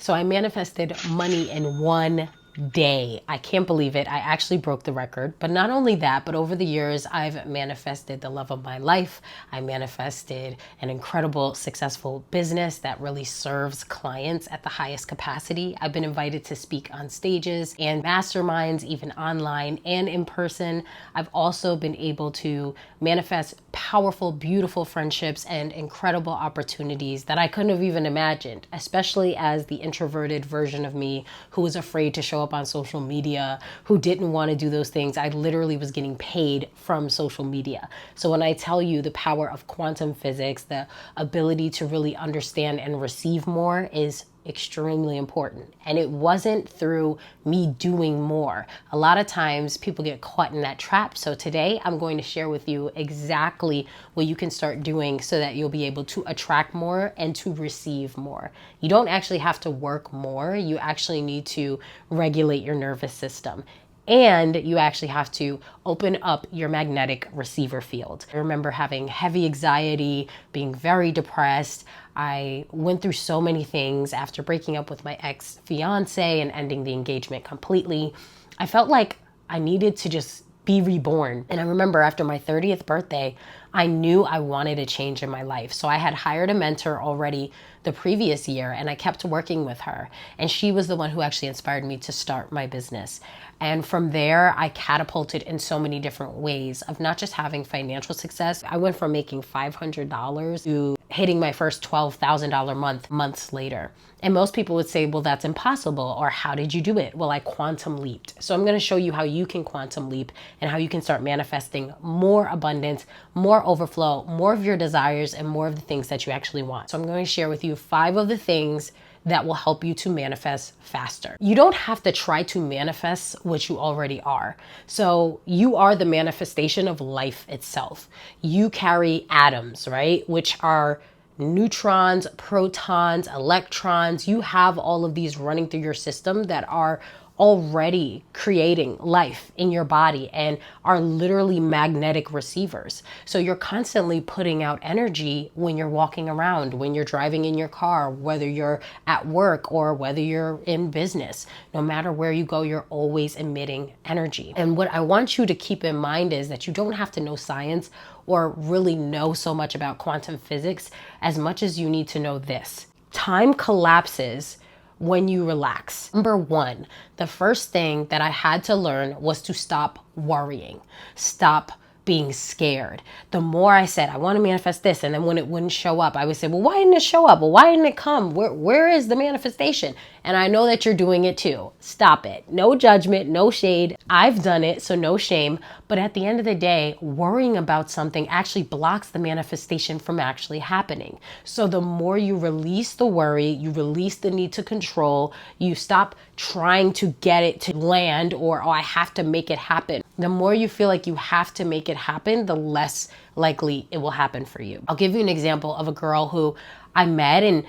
So I manifested money in 1 day. I can't believe it. I actually broke the record. But not only that, but over the years, I've manifested the love of my life. I manifested an incredible, successful business that really serves clients at the highest capacity. I've been invited to speak on stages and masterminds, even online and in person. I've also been able to manifest powerful, beautiful friendships and incredible opportunities that I couldn't have even imagined, especially as the introverted version of me who was afraid to show up on social media, who didn't want to do those things. I literally was getting paid from social media. So when I tell you the power of quantum physics, the ability to really understand and receive more is extremely important. And it wasn't through me doing more. A lot of times people get caught in that trap. So today I'm going to share with you exactly what you can start doing so that you'll be able to attract more and to receive more. You don't actually have to work more. You actually need to regulate your nervous system. And you actually have to open up your magnetic receiver field. I remember having heavy anxiety, being very depressed. I went through so many things after breaking up with my ex-fiance and ending the engagement completely. I felt like I needed to just be reborn. And I remember after my 30th birthday, I knew I wanted a change in my life. So I had hired a mentor already the previous year and I kept working with her. And she was the one who actually inspired me to start my business. And from there, I catapulted in so many different ways of not just having financial success. I went from making $500 to hitting my first $12,000 months later. And most people would say, well, that's impossible. Or how did you do it? Well, I quantum leaped. So I'm going to show you how you can quantum leap and how you can start manifesting more abundance, more overflow, more of your desires, and more of the things that you actually want. So I'm going to share with you 5 of the things that will help you to manifest faster. You don't have to try to manifest what you already are. So you are the manifestation of life itself. You carry atoms, right? Which are neutrons, protons, electrons. You have all of these running through your system that are already creating life in your body and are literally magnetic receivers. So you're constantly putting out energy when you're walking around, when you're driving in your car, whether you're at work or whether you're in business. No matter where you go, you're always emitting energy. And what I want you to keep in mind is that you don't have to know science or really know so much about quantum physics as much as you need to know this. Time collapses when you relax. Number 1, the first thing that I had to learn was to stop worrying, stop being scared. The more I said, I want to manifest this, and then when it wouldn't show up, I would say, well, why didn't it show up? Well, why didn't it come? Where is the manifestation? And I know that you're doing it too. Stop it. No judgment, no shade. I've done it, so no shame. But at the end of the day, worrying about something actually blocks the manifestation from actually happening. So the more you release the worry, you release the need to control, you stop trying to get it to land or, oh, I have to make it happen. The more you feel like you have to make it happen, the less likely it will happen for you. I'll give you an example of a girl who I met, and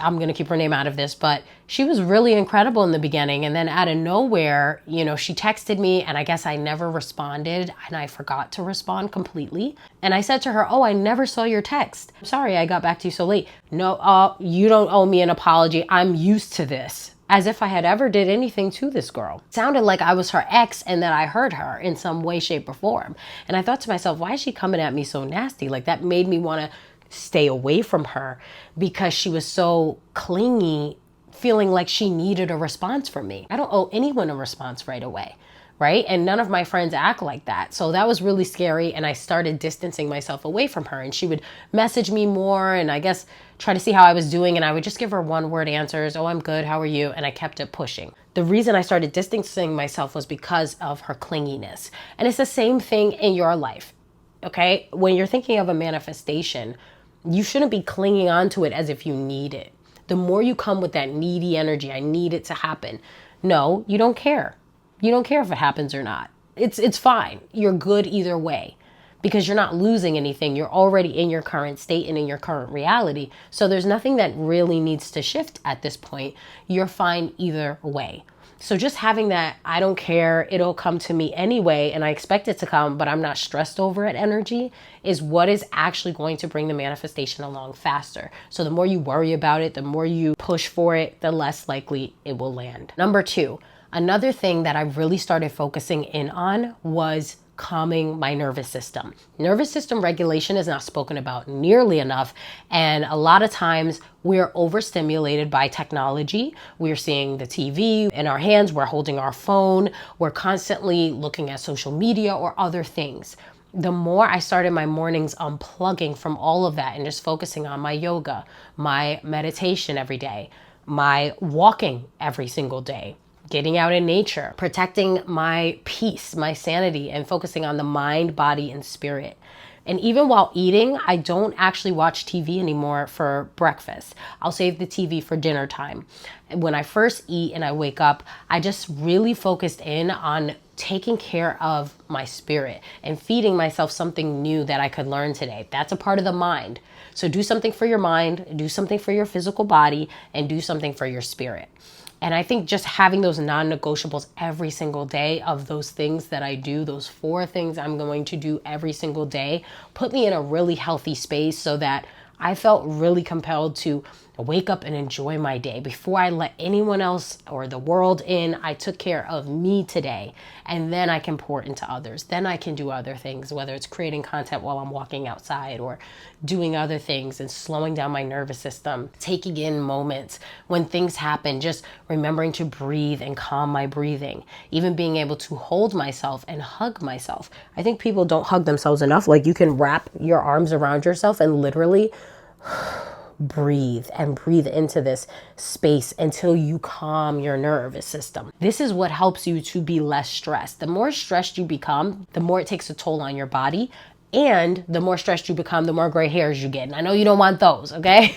I'm going to keep her name out of this, but she was really incredible in the beginning. And then out of nowhere, she texted me, and I guess I never responded, and I forgot to respond completely. And I said to her, oh, I never saw your text. I'm sorry I got back to you so late. No, you don't owe me an apology. I'm used to this. As if I had ever did anything to this girl. It sounded like I was her ex and that I hurt her in some way, shape, or form. And I thought to myself, why is she coming at me so nasty? Like, that made me want to stay away from her because she was so clingy, feeling like she needed a response from me. I don't owe anyone a response right away, right? And none of my friends act like that. So that was really scary. And I started distancing myself away from her. And she would message me more and I guess try to see how I was doing. And I would just give her 1-word answers. Oh, I'm good. How are you? And I kept it pushing. The reason I started distancing myself was because of her clinginess. And it's the same thing in your life. Okay? When you're thinking of a manifestation, you shouldn't be clinging on to it as if you need it. The more you come with that needy energy, I need it to happen. No, you don't care. You don't care if it happens or not. It's fine. You're good either way because you're not losing anything. You're already in your current state and in your current reality. So there's nothing that really needs to shift at this point. You're fine either way. So just having that, I don't care, it'll come to me anyway, and I expect it to come, but I'm not stressed over it energy, is what is actually going to bring the manifestation along faster. So the more you worry about it, the more you push for it, the less likely it will land. Number two, another thing that I really started focusing in on was calming my nervous system. Nervous system regulation is not spoken about nearly enough. And a lot of times we're overstimulated by technology. We're seeing the TV in our hands. We're holding our phone. We're constantly looking at social media or other things. The more I started my mornings unplugging from all of that and just focusing on my yoga, my meditation every day, my walking every single day, getting out in nature, protecting my peace, my sanity, and focusing on the mind, body, and spirit. And even while eating, I don't actually watch TV anymore for breakfast. I'll save the TV for dinner time. When I first eat and I wake up, I just really focused in on taking care of my spirit and feeding myself something new that I could learn today. That's a part of the mind. So do something for your mind, do something for your physical body, and do something for your spirit. And I think just having those non-negotiables every single day of those things that I do, those 4 things I'm going to do every single day, put me in a really healthy space so that I felt really compelled to wake up and enjoy my day. Before I let anyone else or the world in, I took care of me today. And then I can pour into others. Then I can do other things, whether it's creating content while I'm walking outside or doing other things and slowing down my nervous system, taking in moments when things happen, just remembering to breathe and calm my breathing, even being able to hold myself and hug myself. I think people don't hug themselves enough. Like, you can wrap your arms around yourself and literally breathe and breathe into this space until you calm your nervous system. This is what helps you to be less stressed. The more stressed you become, the more it takes a toll on your body. And the more stressed you become, the more gray hairs you get. And I know you don't want those, okay?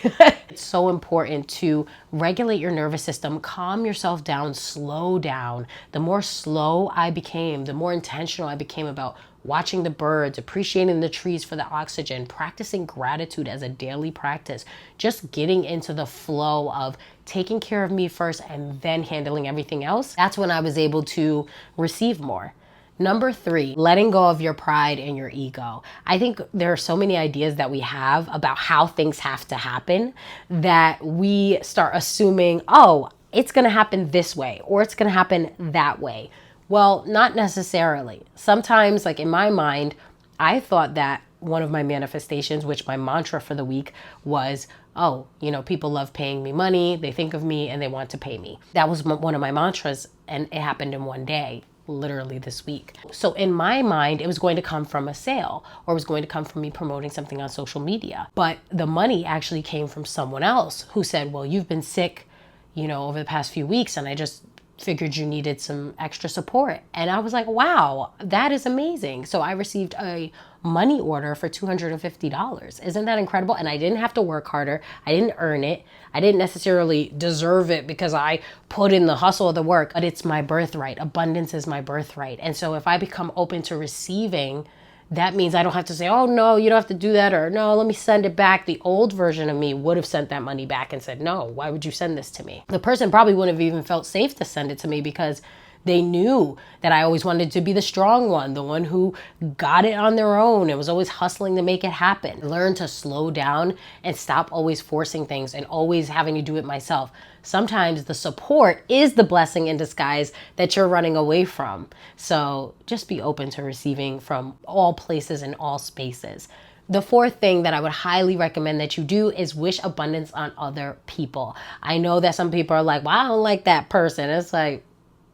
It's so important to regulate your nervous system, calm yourself down, slow down. The more slow I became, the more intentional I became about watching the birds, appreciating the trees for the oxygen, practicing gratitude as a daily practice, just getting into the flow of taking care of me first and then handling everything else. That's when I was able to receive more. Number 3, letting go of your pride and your ego. I think there are so many ideas that we have about how things have to happen that we start assuming, oh, it's going to happen this way or it's going to happen that way. Well, not necessarily. Sometimes, like in my mind, I thought that one of my manifestations, which my mantra for the week was, oh, people love paying me money, they think of me and they want to pay me. That was one of my mantras, and it happened in one day. Literally this week. So in my mind, it was going to come from a sale or it was going to come from me promoting something on social media. But the money actually came from someone else who said, well, you've been sick, over the past few weeks, and I just figured you needed some extra support. And I was like, wow, that is amazing. So I received a money order for $250. Isn't that incredible? And I didn't have to work harder. I didn't earn it. I didn't necessarily deserve it because I put in the hustle of the work, but it's my birthright. Abundance is my birthright. And so if I become open to receiving, that means I don't have to say, oh, no, you don't have to do that, or no, let me send it back. The old version of me would have sent that money back and said, no, why would you send this to me? The person probably wouldn't have even felt safe to send it to me because they knew that I always wanted to be the strong one, the one who got it on their own and was always hustling to make it happen. Learn to slow down and stop always forcing things and always having to do it myself. Sometimes the support is the blessing in disguise that you're running away from. So just be open to receiving from all places and all spaces. The 4th thing that I would highly recommend that you do is wish abundance on other people. I know that some people are like, well, I don't like that person. It's like,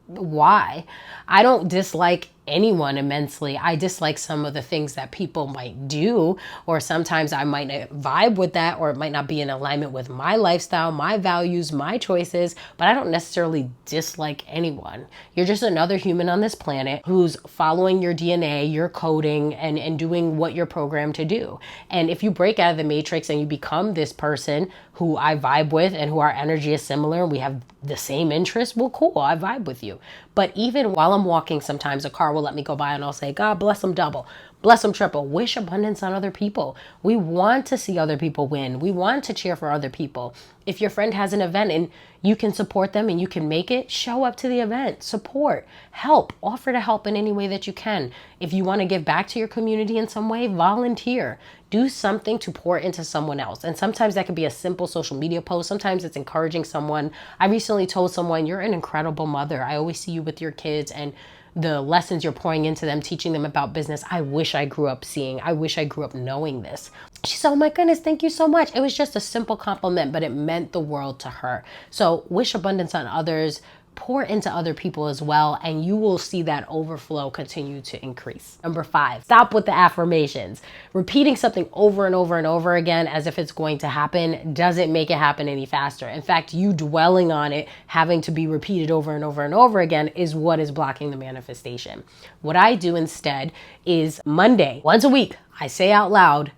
why? I don't dislike anyone immensely. I dislike some of the things that people might do, or sometimes I might not vibe with that, or it might not be in alignment with my lifestyle, my values, my choices, but I don't necessarily dislike anyone. You're just another human on this planet who's following your DNA, your coding, and doing what you're programmed to do. And if you break out of the matrix and you become this person who I vibe with and who our energy is similar and we have the same interests, well, cool, I vibe with you. But even while I'm walking, sometimes a car will let me go by and I'll say, God bless them double. bless them triple. Wish abundance on other people. We want to see other people win. We want to cheer for other people. If your friend has an event and you can support them and you can make it, show up to the event, support, help, offer to help in any way that you can. If you want to give back to your community in some way, volunteer. Do something to pour into someone else. And sometimes that could be a simple social media post. Sometimes it's encouraging someone. I recently told someone, you're an incredible mother. I always see you with your kids and the lessons you're pouring into them, teaching them about business. I wish I grew up seeing. I wish I grew up knowing this. She said, oh my goodness, thank you so much. It was just a simple compliment, but it meant the world to her. So wish abundance on others, pour into other people as well, and you will see that overflow continue to increase. Number 5, stop with the affirmations. Repeating something over and over and over again as if it's going to happen doesn't make it happen any faster. In fact, you dwelling on it, having to be repeated over and over and over again is what is blocking the manifestation. What I do instead is Monday, once a week, I say out loud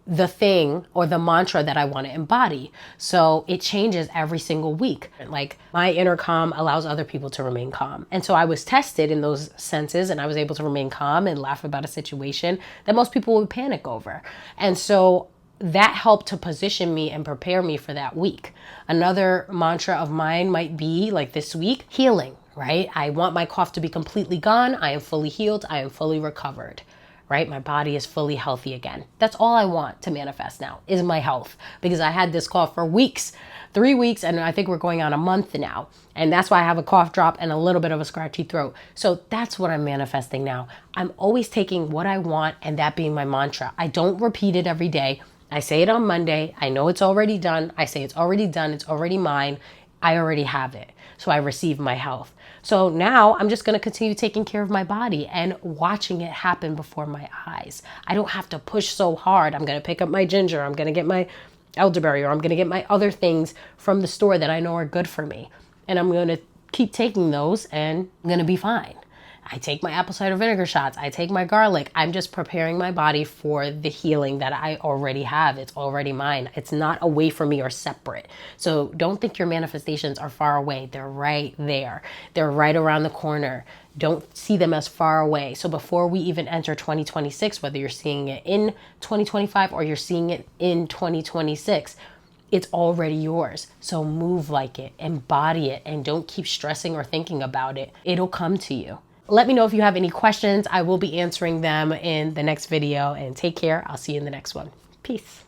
the thing or the mantra that I want to embody. So it changes every single week. Like my inner calm allows other people to remain calm. And so I was tested in those senses and I was able to remain calm and laugh about a situation that most people would panic over. And so that helped to position me and prepare me for that week. Another mantra of mine might be like this week, healing, right? I want my cough to be completely gone. I am fully healed. I am fully recovered. Right? My body is fully healthy again. That's all I want to manifest now is my health, because I had this cough for weeks, 3 weeks, and I think we're going on a month now. And that's why I have a cough drop and a little bit of a scratchy throat. So that's what I'm manifesting now. I'm always taking what I want and that being my mantra. I don't repeat it every day. I say it on Monday. I know it's already done. I say it's already done. It's already mine. I already have it. So I receive my health. So now I'm just going to continue taking care of my body and watching it happen before my eyes. I don't have to push so hard. I'm going to pick up my ginger. I'm going to get my elderberry, or I'm going to get my other things from the store that I know are good for me. And I'm going to keep taking those and I'm going to be fine. I take my apple cider vinegar shots. I take my garlic. I'm just preparing my body for the healing that I already have. It's already mine. It's not away from me or separate. So don't think your manifestations are far away. They're right there. They're right around the corner. Don't see them as far away. So before we even enter 2026, whether you're seeing it in 2025 or you're seeing it in 2026, it's already yours. So move like it, embody it, and don't keep stressing or thinking about it. It'll come to you. Let me know if you have any questions. I will be answering them in the next video, and take care. I'll see you in the next one. Peace.